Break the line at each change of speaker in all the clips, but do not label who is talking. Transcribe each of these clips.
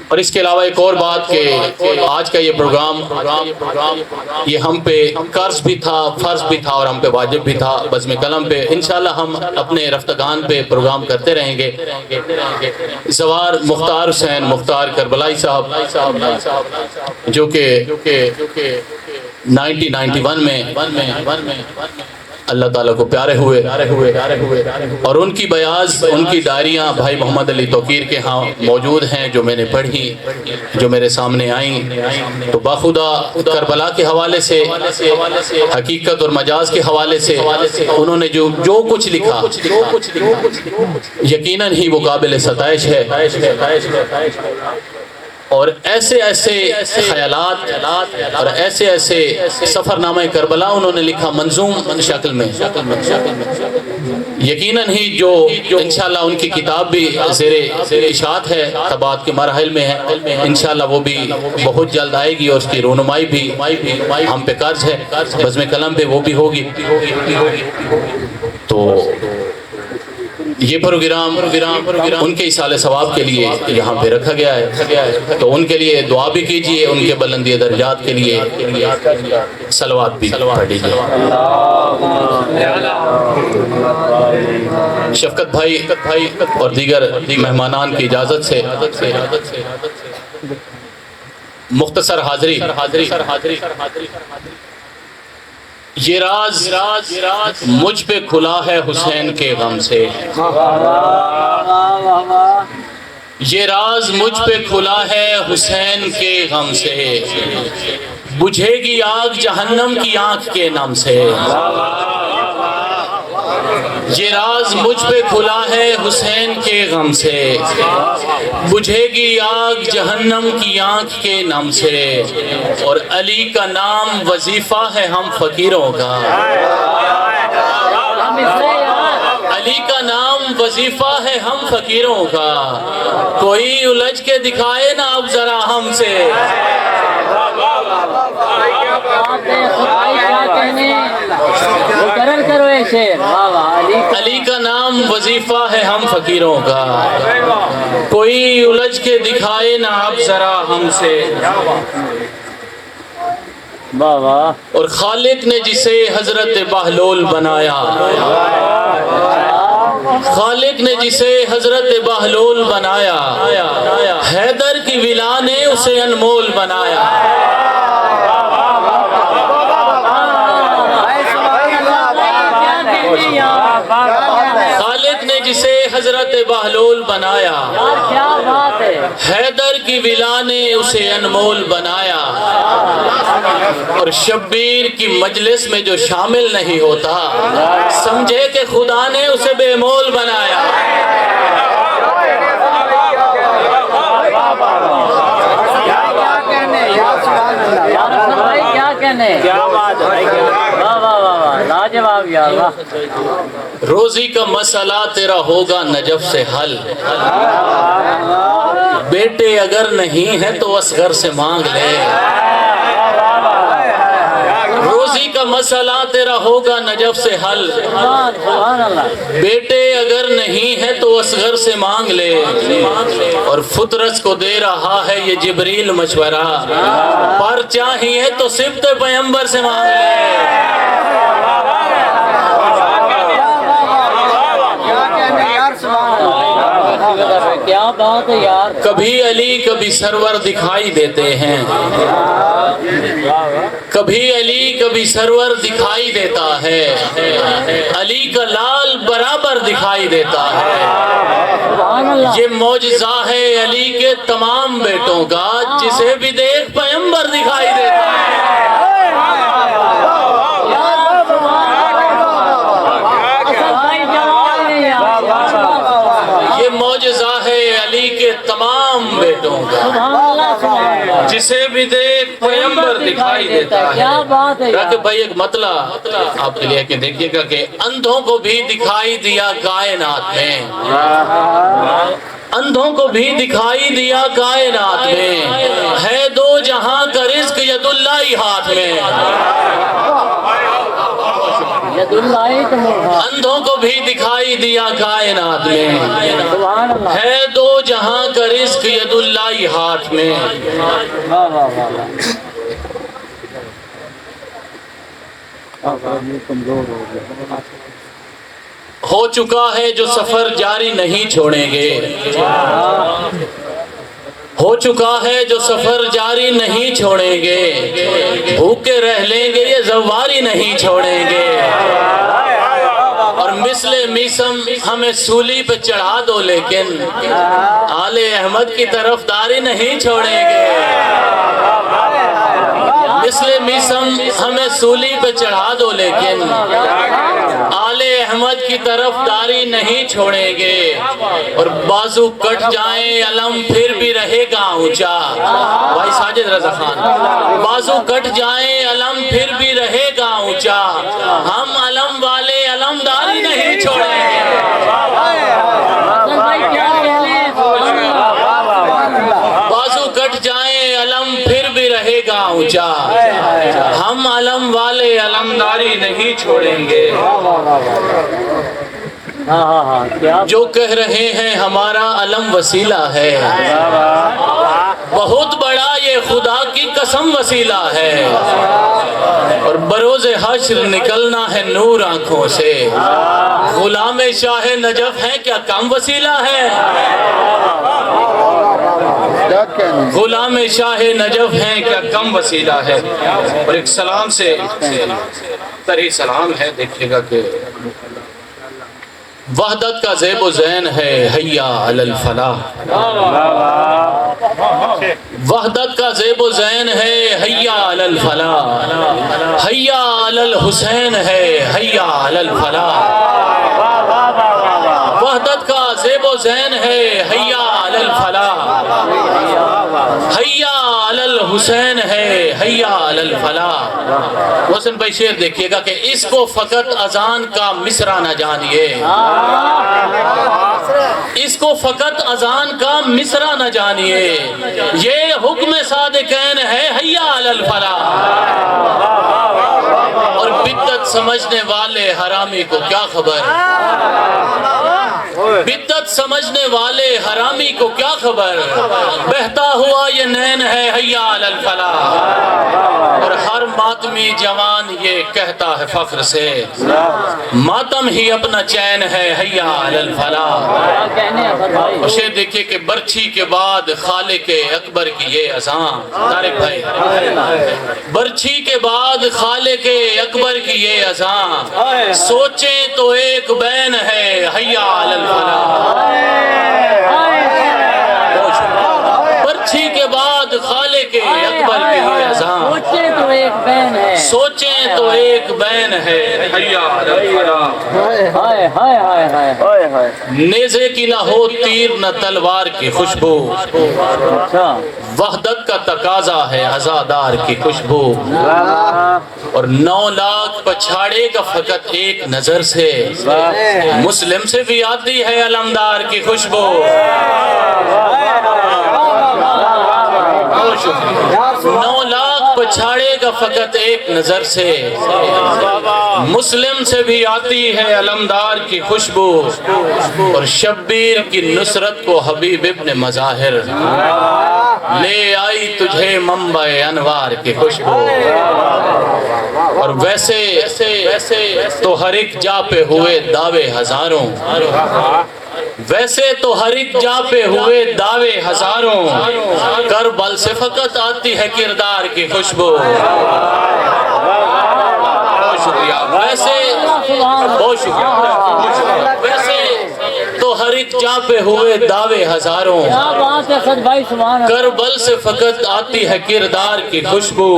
اور اس کے علاوہ ایک اور بات کہ آج کا یہ پروگرام یہ ہم پہ قرض بھی تھا، فرض بھی تھا اور ہم پہ واجب بھی تھا بزم قلم پہ۔ انشاءاللہ ہم اپنے رفتگان پہ پروگرام کرتے رہیں گے۔ زوار مختار حسین مختار کربلائی صاحب جو کہ 1991 میں اللہ تعالیٰ کو پیارے ہوئے اور ان کی بیاض، ان کی ڈائریاں بھائی محمد علی توقیر کے ہاں موجود ہیں جو میں نے پڑھی، جو میرے سامنے آئیں۔ تو باخدا کربلا کے حوالے سے، حقیقت اور مجاز کے حوالے سے انہوں نے جو کچھ لکھا یقیناً ہی وہ قابل ستائش ہے۔ اور ایسے خیالات اور ایسے سفر نامہ کربلا انہوں نے لکھا منظوم شکل میں، یقیناً ہی جو انشاءاللہ ان کی کتاب بھی زیر اشاعت ہے، طباعت کے مراحل میں ہے، انشاءاللہ وہ بھی بہت جلد آئے گی اور اس کی رونمائی بھی ہم پہ قرض ہے، بزم قلم پہ وہ بھی ہوگی۔ تو یہ پروگرام ان کے ایصال ثواب کے لیے یہاں پہ رکھا گیا ہے، تو ان کے لیے دعا بھی کیجئے، ان کے بلندی درجات کے لیے صلوات بھی پڑھ لیجئے۔ شفقت بھائی اور دیگر مہمانان کی اجازت سے مختصر حاضری۔ یہ راز مجھ پہ کھلا ہے حسین کے غم سے، یہ راز مجھ پہ کھلا ہے حسین کے غم سے، بجھے گی آگ جہنم کی آنکھ کے نم سے۔ یہ راز مجھ پہ کھلا ہے حسین کے غم سے، بجھے گی آگ جہنم کی آنکھ کے نم سے، اور علی کا نام وظیفہ ہے ہم فقیروں کا، علی کا نام وظیفہ ہے ہم فقیروں کا، کوئی الجھ کے دکھائے نا اب ذرا ہم سے۔ علی کا نام وظیفہ ہے ہم فقیروں کا، کوئی الجھ کے دکھائے نا اب ذرا ہم سے۔ اور خالق نے جسے حضرت بہلول بنایا، خالق نے جسے حضرت بہلول بنایا، حیدر کی ولا نے اسے انمول بنایا۔ خالق نے جسے حضرت بہلول بنایا، حیدر کی ولا نے اسے انمول بنایا، اور شبیر کی مجلس میں جو شامل نہیں ہوتا سمجھے کہ خدا نے اسے بے مول بنایا۔ روزی کا مسئلہ تیرا ہوگا نجف سے حل، بیٹے اگر نہیں ہیں تو اصغر سے مانگ لے۔ روزی کا مسئلہ تیرا ہوگا نجف سے حل، بیٹے اگر نہیں ہیں تو اصغر سے مانگ لے، اور فطرت کو دے رہا ہے یہ جبریل مشورہ، پر چاہیے تو سبط پیغمبر سے مانگ لے۔ کیا بات ہے یار، کبھی علی کبھی سرور دکھائی دیتے ہیں، کبھی علی کبھی سرور دکھائی دیتا ہے، علی کا لال برابر دکھائی دیتا ہے۔ یہ معجزہ ہے علی کے تمام بیٹوں کا، جسے بھی دیکھ پیغمبر دکھائی دیتا ہے۔ یہ معجزہ ہے علی کے تمام بیٹوں کا، جسے بھی دیکھ پیغمبر دکھائی دیتا ہے۔ رکھ بھائی ایک مطلع آپ کے لیے کہ دیکھیے گا کہ اندھوں کو بھی دکھائی دیا کائنات میں، اندھوں کو بھی دکھائی دیا کائنات میں، ہے دو جہاں کا رزق ید اللہ ہی ہاتھ میں۔ اندھوں کو بھی دکھائی دیا کائنات میں، ہے دو جہاں کا رزق ید اللہ ہاتھ میں۔ ہو چکا ہے جو سفر جاری نہیں چھوڑیں گے، ہو چکا ہے جو سفر جاری نہیں چھوڑیں گے، بھوکے رہ لیں گے یہ زواری نہیں چھوڑیں گے، اور مثل میسم ہمیں سولی پہ چڑھا دو لیکن آل احمد کی طرف داری نہیں چھوڑیں گے، مثل میسم ہمیں سولی پہ چڑھا دو لیکن آل احمد کی طرف داری نہیں چھوڑیں گے، اور بازو کٹ جائیں علم پھر بھی رہے گا اونچا۔ بھائی ساجد رضا خان، بازو کٹ جائیں علم پھر بھی رہے گا اونچا، ہم علم والے علمداری نہیں چھوڑیں گے۔ بازو کٹ جائیں علم پھر بھی رہے گا اونچا، ہم علم والے علمداری نہیں چھوڑیں گے۔ جو کہہ رہے ہیں ہمارا علم وسیلہ ہے، بہت بڑا یہ خدا کی قسم وسیلہ ہے، اور بروز حشر نکلنا ہے نور آنکھوں سے، غلام شاہ نجف ہے کیا کم وسیلہ ہے؟ غلام شاہ نجف ہیں کیا کم وسیلہ ہے؟ اور ایک سلام سے تری سلام ہے، دیکھئے گا کہ وحدت کا زیب و زین ہے حیا علی الفلاح، وحدت کا زیب و زین ہے حیا علی الفلاح، حیا علی الحسین ہے حیا علی الفلاح، وحدت کا زیب و زین ہے حیا علی الفلاح، حیا علی الحسین ہے حیا علی الفلاح۔ حسن بھائی شعر دیکھیے گا کہ اس کو فقط اذان کا مصرع نہ جانیے، اس کو فقط اذان کا مصرع نہ جانیے، یہ حکم صادقین ہے حیا علی الفلاح، اور بدعت سمجھنے والے حرامی کو کیا خبر، بدعت سمجھنے والے حرامی کو کیا خبر، بہتا ہوا یہ نین ہے حیا علی الفلاح، اور ہر ماتمی جوان یہ کہتا ہے فخر سے، ماتم ہی اپنا چین ہے حیا علی الفلاح۔ اور شعر دیکھیے کہ برچھی کے بعد خالق اکبر کی یہ اذان، طارق بھائی، برچھی کے بعد خالق اکبر کی یہ اذان، سوچیں تو ایک بین ہے حیا علی الفلاح، برچھی کے بعد خالق اکبر کی یہ اذان، سوچیں تو ایک بین ہے، سوچیں تو ایک بین ہے حیا علی الفلاح۔ نیزے کی نہ ہو تیر نہ تلوار کی خوشبو، وحدت کا تقاضا ہے عزادار کی خوشبو، اور 9 لاکھ پچھاڑے کا فقط ایک نظر سے، مسلم سے بھی آتی ہے علمدار کی خوشبو، 9 لاکھ پچھاڑے کا فقط ایک نظر سے، مسلم سے بھی آتی ہے علمدار کی خوشبو، اور شبیر کی نصرت کو حبیب ابن مظاہر لے آئی تجھے منبع انوار کی خوشبو، اور ویسے تو ہر ایک جا پہ ہوئے دعوے ہزاروں، ویسے تو ہر ایک جا پہ ہوئے دعوے ہزاروں، کربل سے فقط آتی ہے کردار کی خوشبو۔ بہت شکریہ، بہت شکریہ، ویسے تو ہر ایک جا پہ ہوئے دعوے ہزاروں، کربل سے فقط آتی ہے کردار کی خوشبو،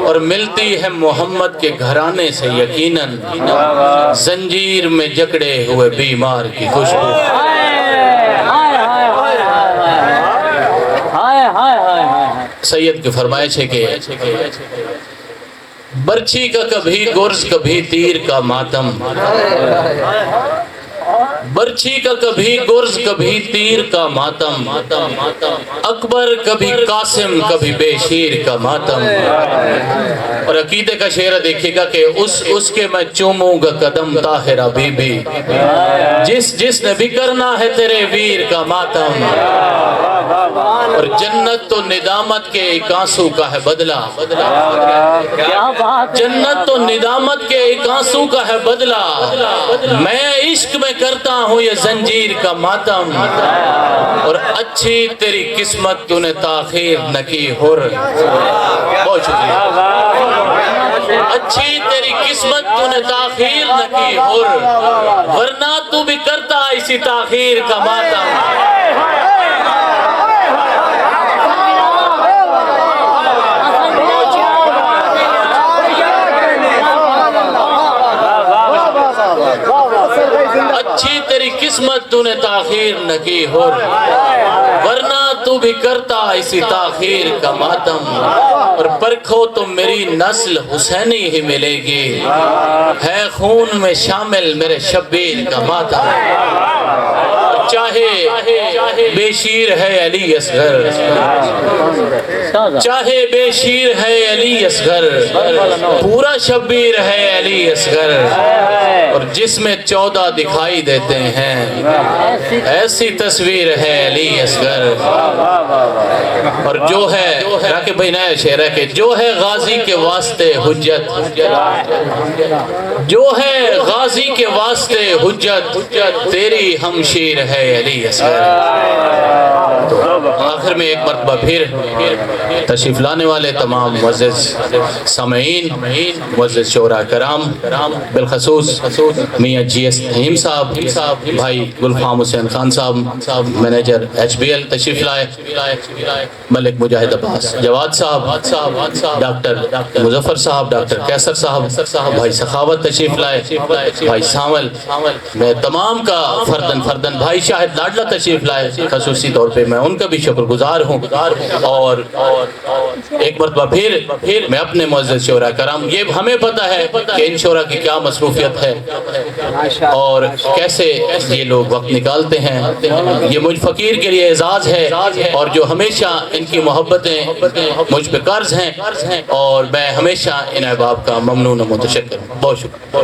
اور ملتی ہے محمد کے گھرانے سے یقیناً زنجیر میں جکڑے ہوئے بیمار کی خوشبو۔ سید کی فرمائش ہے کہ برچھی کا کبھی گرز کبھی تیر کا ماتم، برچھی کا کبھی گرز کبھی تیر کا ماتم، اکبر کبھی قاسم کبھی بے شیر کا ماتم۔ اور عقیدے کا شعر دیکھیے گا کہ اس کے میں چوموں گا قدم طاہرہ بی بی، جس نے بھی کرنا ہے تیرے ویر کا ماتم۔ اور جنت تو ندامت کے ایک آنسو کا ہے بدلہ، جنت تو ندامت کے ایک آنسو کا ہے بدلہ، میں عشق میں کرتا ہوں یہ زنجیر کا ماتم۔ اور اچھی تیری قسمت تو نے تاخیر نہ کی حر، بہت شکریہ۔ اچھی تیری قسمت تو نے تاخیر نہ کی حر، ورنہ تو بھی کرتا اسی تاخیر کا ماتم۔ اچھی تیری قسمت تو نے تاخیر نہ کی حر، ورنہ تو بھی کرتا اسی تاخیر کا ماتم۔ اور پرکھو تو میری نسل حسینی ہی ملے گی، ہے خون میں شامل میرے شبیر کا ماتم۔ چاہے بے شیر ہے علی اصغر، چاہے بے شیر ہے علی اصغر، پورا شبیر ہے علی اصغر۔ اور جس میں 14 دکھائی دیتے ہیں ایسی تصویر ہے علی اصغر۔ اور جو ہے راکب بھائی نیا شعر ہے کہ جو ہے غازی کے واسطے حجت، جو ہے غازی کے واسطے حجت، تیری ہمشیر ہے علی اصغر۔ آخر میں ایک مرتبہ پھر تشریف لانے والے تمام معزز سامعین، معزز شعراء کرام، بالخصوص میاں جی ایس نعیم صاحب، بھائی گلفام حسین خان صاحب، منیجر ایچ بی ایل تشریف لائے، ملک مجاہد عباس جواد صاحب، ڈاکٹر مظفر صاحب، ڈاکٹر کیسر صاحب، بھائی سخاوت تشریف لائے، بھائی سامل، میں تمام کا فردن بھائی شاہد لاڈلا تشریف لائے، خصوصی طور پہ میں ان کا بھی شکر گزار ہوں۔ اور ایک مرتبہ پھر میں اپنے معزز شعراء کرام، یہ ہمیں پتہ ہے کہ ان شعراء کی کیا مصروفیت ہے اور کیسے یہ لوگ وقت نکالتے ہیں، یہ مجھ فقیر کے لیے اعزاز ہے، اور جو ہمیشہ ان کی محبتیں مجھ پہ قرض ہیں، اور میں ہمیشہ ان احباب کا ممنون و متشکر ہوں۔ بہت شکریہ۔